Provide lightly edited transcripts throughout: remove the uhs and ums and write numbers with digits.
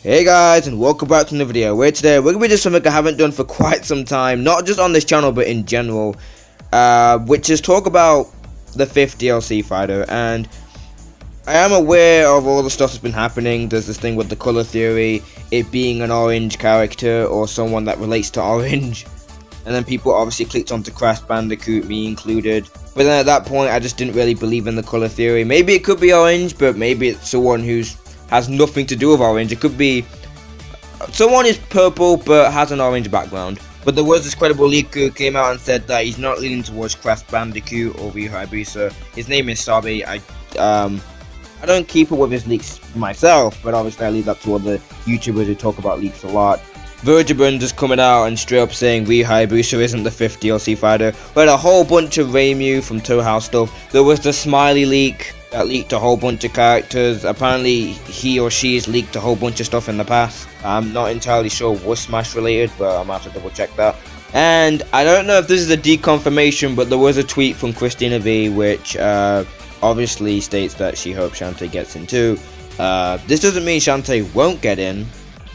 Hey guys, and welcome back to another video where today we're going to be doing something I haven't done for quite some time, not just on this channel but in general, which is talk about the 5th DLC fighter. And I am aware of all the stuff that's been happening. There's this thing with the color theory, it being an orange character or someone that relates to orange, and then people obviously clicked onto Crash Bandicoot, me included. But then at that point I just didn't really believe in the color theory. Maybe it could be orange, but maybe it's someone who's has nothing to do with orange. It could be someone is purple but has an orange background. But there was this credible leak who came out and said that he's not leaning towards Crash Bandicoot or Ryu Hayabusa. His name is Sabi. I don't keep up with his leaks myself, but obviously I leave that to other YouTubers who talk about leaks a lot. Vergebund just coming out and straight up saying Ryu Hayabusa isn't the 5th DLC fighter. We had a whole bunch of Reimu from Toe House stuff. There was the Smiley leak that leaked a whole bunch of characters. Apparently he or she's leaked a whole bunch of stuff in the past. I'm not entirely sure was Smash related, but I'm gonna have to double check that. And I don't know if this is a deconfirmation, but there was a tweet from Christina V which obviously states that she hopes Shantae gets in too. This doesn't mean Shantae won't get in,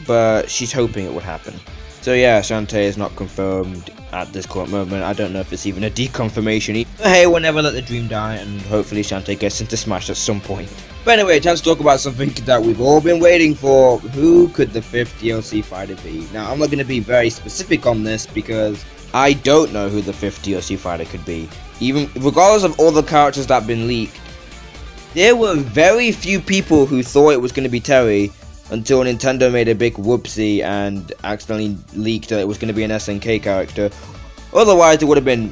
but she's hoping it would happen. So yeah, Shantae is not confirmed at this current moment. I don't know if it's even a deconfirmation. But hey, we'll never let the dream die, and hopefully Shantae gets into Smash at some point. But anyway, time to talk about something that we've all been waiting for. Who could the 5th DLC fighter be? Now, I'm not going to be very specific on this because I don't know who the 5th DLC fighter could be. Even regardless of all the characters that have been leaked, there were very few people who thought it was going to be Terry until Nintendo made a big whoopsie and accidentally leaked that it was going to be an SNK character. Otherwise, it would have been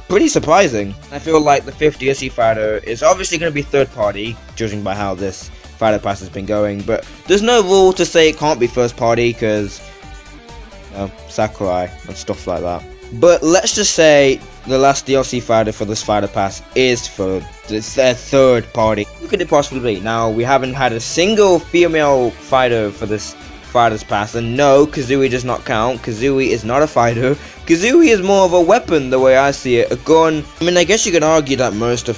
pretty surprising. I feel like the 5th DLC fighter is obviously going to be third party, judging by how this fighter pass has been going, but there's no rule to say it can't be first party because Sakurai and stuff like that. But let's just say the last DLC fighter for this fighter pass is for their third party. Who could it possibly be? Now, we haven't had a single female fighter for this fighter's pass, and no, Kazooie does not count. Kazooie is not a fighter. Kazooie is more of a weapon, the way I see it, a gun. I mean, I guess you could argue that most of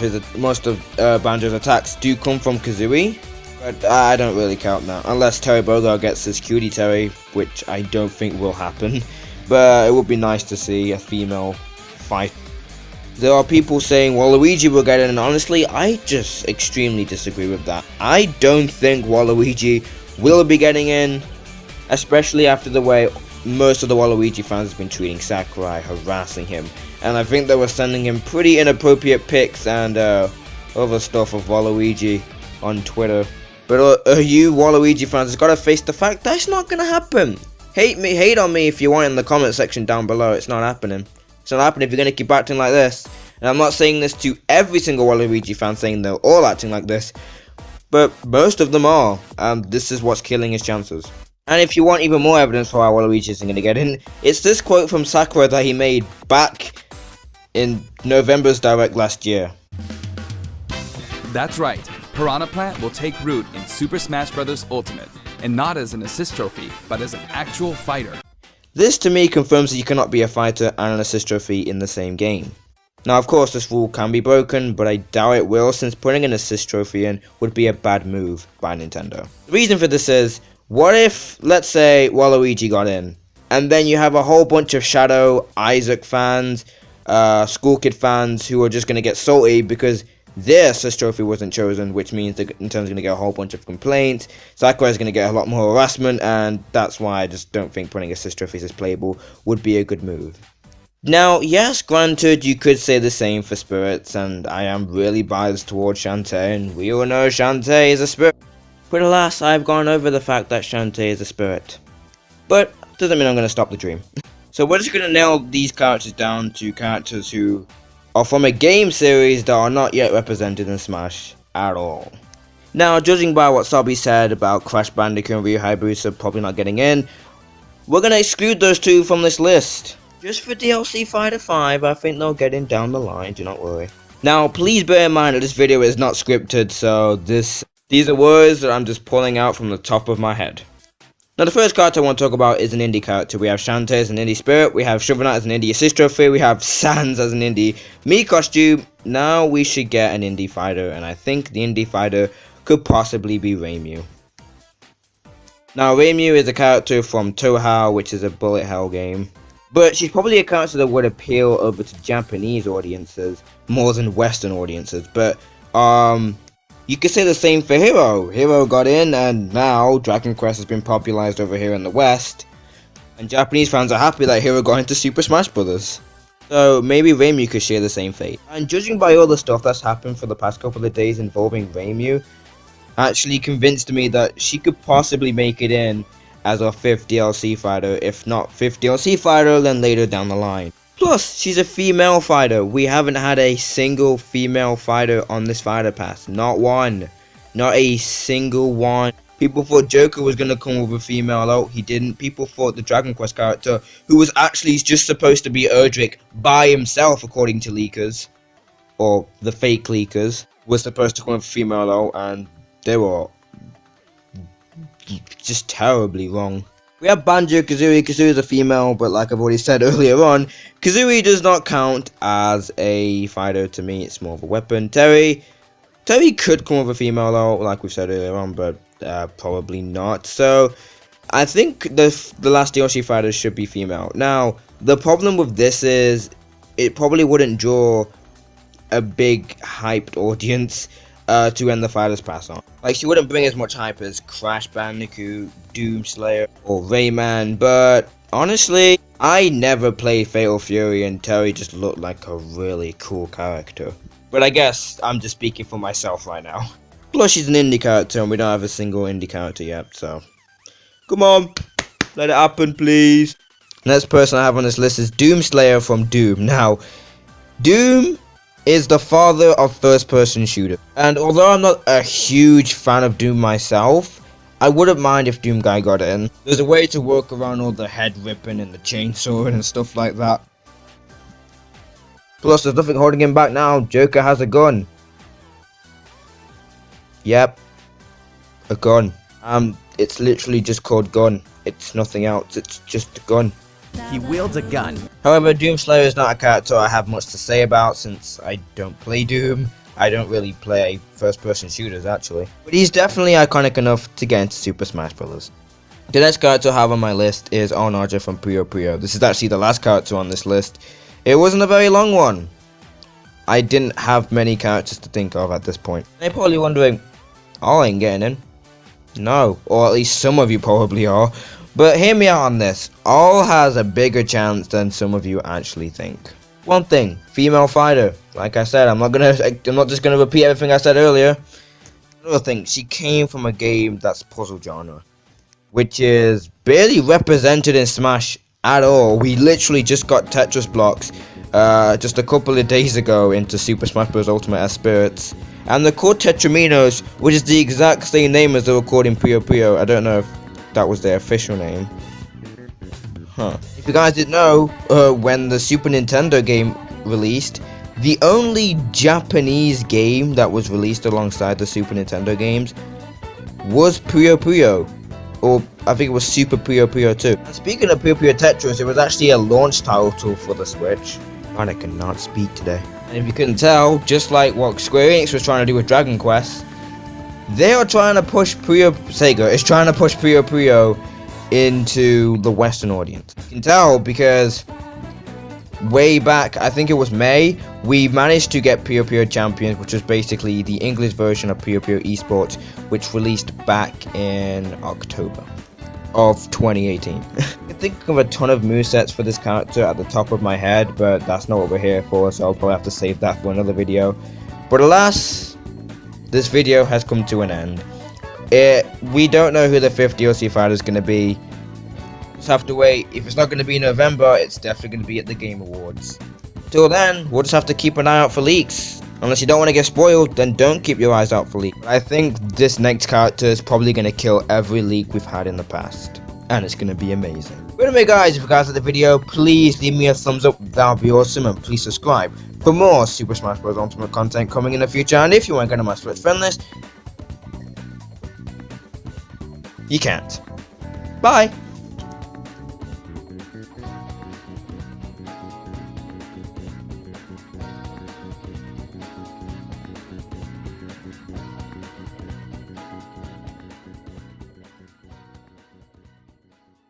Banjo's attacks do come from Kazooie, but I don't really count that, unless Terry Bogard gets his Cutie Terry, which I don't think will happen. But it would be nice to see a female fight. There are people saying Waluigi will get in, and honestly, I just extremely disagree with that. I don't think Waluigi will be getting in, especially after the way most of the Waluigi fans have been treating Sakurai, harassing him. And I think they were sending him pretty inappropriate pics and other stuff of Waluigi on Twitter. But you Waluigi fans have got to face the fact that's not going to happen. Hate on me if you want in the comment section down below. It's not happening. It's not happening if you're going to keep acting like this. And I'm not saying this to every single Waluigi fan saying they're all acting like this, but most of them are. This is what's killing his chances. And if you want even more evidence for why Waluigi isn't going to get in, it's this quote from Sakura that he made back in November's Direct last year. That's right. Piranha Plant will take root in Super Smash Bros. Ultimate, and not as an assist trophy, but as an actual fighter. This to me confirms that you cannot be a fighter and an assist trophy in the same game. Now of course this rule can be broken, but I doubt it will, since putting an assist trophy in would be a bad move by Nintendo. The reason for this is, what if, let's say, Waluigi got in, and then you have a whole bunch of Shadow, Isaac fans, School Kid fans who are just going to get salty because their assist trophy wasn't chosen, which means that Nintendo's going to get a whole bunch of complaints, Sakurai's going to get a lot more harassment, and that's why I just don't think putting assist trophies as playable would be a good move. Now, yes, granted, you could say the same for Spirits, and I am really biased towards Shantae, and we all know Shantae is a spirit. But alas, I've gone over the fact that Shantae is a spirit. But doesn't mean I'm going to stop the dream. So we're just going to nail these characters down to characters who are from a game series that are not yet represented in Smash at all. Now, judging by what Sabi said about Crash Bandicoot and Ryu Hayabusa probably not getting in, we're going to exclude those two from this list. Just for DLC Fighter 5, I think they'll get in down the line, do not worry. Now, please bear in mind that this video is not scripted, so these are words that I'm just pulling out from the top of my head. Now the first character I want to talk about is an indie character. We have Shantae as an indie spirit, we have Shovel Knight as an indie assist trophy, we have Sans as an indie Mii costume. Now we should get an indie fighter, and I think the indie fighter could possibly be Reimu. Now, Reimu is a character from Touhou, which is a bullet hell game. But she's probably a character that would appeal over to Japanese audiences more than Western audiences. But, you could say the same for Hero. Hero got in, and now Dragon Quest has been popularized over here in the West. And Japanese fans are happy that Hero got into Super Smash Bros. So, maybe Reimu could share the same fate. And judging by all the stuff that's happened for the past couple of days involving Reimu, actually convinced me that she could possibly make it in as our 5th DLC fighter. If not 5th DLC fighter, then later down the line. Plus, she's a female fighter. We haven't had a single female fighter on this fighter pass. Not one. Not a single one. People thought Joker was going to come with a female out. He didn't. People thought the Dragon Quest character, who was actually just supposed to be Erdrick by himself, according to leakers, or the fake leakers, was supposed to come with a female out, and they were just terribly wrong. We have Banjo-Kazooie. Kazooie is a female, but like I've already said earlier on, Kazooie does not count as a fighter to me. It's more of a weapon. Terry could come with a female though, like we've said earlier on, but probably not. So I think the last DLC fighter should be female. Now, the problem with this is it probably wouldn't draw a big hyped audience to end the fighters pass on. Like, she wouldn't bring as much hype as Crash Bandicoot, Doomslayer, or Rayman, but honestly, I never played Fatal Fury, and Terry just looked like a really cool character. But I guess I'm just speaking for myself right now. Plus, she's an indie character, and we don't have a single indie character yet, so come on, let it happen, please. Next person I have on this list is Doomslayer from Doom. Now, Doom is the father of first-person shooter, and although I'm not a huge fan of Doom myself, I wouldn't mind if Doom Guy got in. There's a way to work around all the head ripping and the chainsaw and stuff like that. Plus, there's nothing holding him back now. Joker has a gun. Yep, a gun. It's literally just called gun. It's nothing else. It's just a gun. He wields a gun. However, Doomslayer is not a character I have much to say about since I don't play Doom. I don't really play first-person shooters, actually. But he's definitely iconic enough to get into Super Smash Bros. The next character I have on my list is Onaja from Puyo Puyo. This is actually the last character on this list. It wasn't a very long one. I didn't have many characters to think of at this point. You're probably wondering, I ain't getting in. No, or at least some of you probably are. But hear me out on this. All has a bigger chance than some of you actually think. One thing, female fighter. Like I said, I'm not just gonna repeat everything I said earlier. Another thing, she came from a game that's puzzle genre, which is barely represented in Smash at all. We literally just got Tetris blocks just a couple of days ago into Super Smash Bros. Ultimate S Spirits, and they're called Tetraminos, which is the exact same name as they were called in Puyo Puyo. I don't know if that was their official name. If you guys didn't know, when the Super Nintendo game released, the only Japanese game that was released alongside the Super Nintendo games was Puyo Puyo, or I think it was Super Puyo Puyo 2. And speaking of Puyo Puyo Tetris, it was actually a launch title for the Switch. And I cannot speak today. And if you couldn't tell, just like what Square Enix was trying to do with Dragon Quest, they are trying to push Sega is trying to push Puyo Puyo into the Western audience. You can tell because way back, I think it was May, we managed to get Puyo Puyo Champions, which was basically the English version of Puyo Puyo Esports, which released back in October of 2018. I can think of a ton of movesets for this character at the top of my head, but that's not what we're here for, so I'll probably have to save that for another video. But alas, this video has come to an end. We don't know who the 5th DLC fighter is going to be. Just have to wait. If it's not going to be in November, it's definitely going to be at the Game Awards. Till then, we'll just have to keep an eye out for leaks. Unless you don't want to get spoiled, then don't keep your eyes out for leaks. I think this next character is probably going to kill every leak we've had in the past. And it's going to be amazing. But anyway guys, if you guys like the video, please leave me a thumbs up. That would be awesome. And please subscribe for more Super Smash Bros. Ultimate content coming in the future. And if you want to get on my Switch friend list, you can't. Bye!